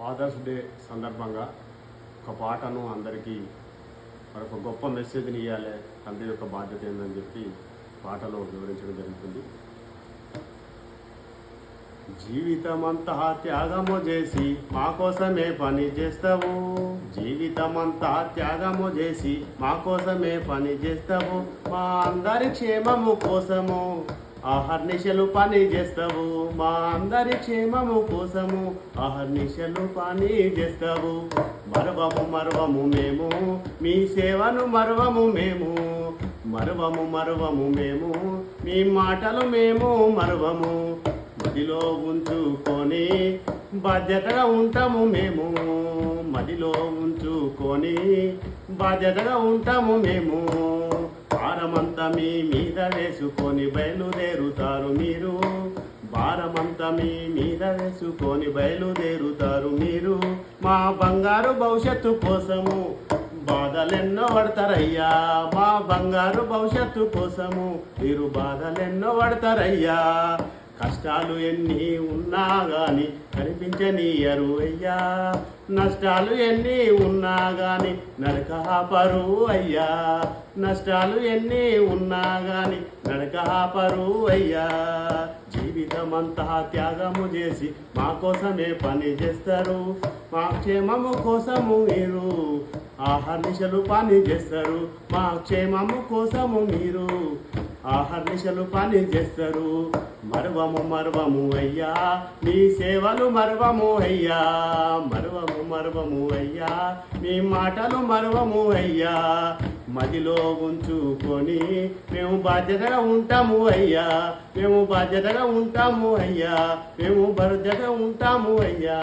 Fathers day సందర్భంగా ఒక పాటను అందరికీ మరొక గొప్ప మెసేజ్ని ఇవ్వాలి, తండ్రి యొక్క బాధ్యత ఏందని చెప్పి పాటలో వివరించడం జరుగుతుంది. జీవితమంతా త్యాగము చేసి మా కోసమే పని చేస్తావు, జీవితమంతా త్యాగము చేసి మా కోసమే పని చేస్తావు, మా అందరి క్షేమము కోసము అహర్నిశలు పని చేస్తావు, మా అందరి క్షేమము కోసము అహర్నిశలు పని చేస్తావు. మరవము మరవము మేము మీ సేవను మరవము మేము, మరవము మరవము మేము మీ మాటలు మేము మరవము, మదిలో ఉంచుకొని బాధ్యతగా ఉంటాము మేము, మదిలో ఉంచుకొని బాధ్యతగా ఉంటాము మేము. భారమంతా మీ మీద వేసుకొని బయలుదేరుతారు మీరు, భారమంతా మీ మీద వేసుకొని బయలుదేరుతారు మీరు. మా బంగారు భవిష్యత్తు కోసము బాధలెన్నో పడతారయ్యా, మా బంగారు భవిష్యత్తు కోసము మీరు బాధలెన్నో పడతారయ్యా. కష్టాలు ఎన్ని ఉన్నా గాని కనిపించనీయరు అయ్యా, నష్టాలు ఎన్ని ఉన్నా గాని నరకాపరు అయ్యా, నష్టాలు ఎన్ని ఉన్నా గాని నరకాపరు అయ్యా. జీవితమంతా త్యాగము చేసి మా కోసమే పని చేస్తారు, మా క్షేమము కోసము మీరు ఆహర్నిశలు పని చేస్తారు, మా క్షేమము కోసము మీరు ఆహర్నిశలు పని చేస్తారు. మరవము మరవము అయ్యా మీ సేవలు మరవము అయ్యా, మరవము మరవము అయ్యా మీ మాటలు మరవము అయ్యా. మదిలో ఉంచుకొని మేము బాధ్యతగా ఉంటాము అయ్యా, మేము బాధ్యతగా ఉంటాము అయ్యా, మేము బాధ్యతగా ఉంటాము అయ్యా.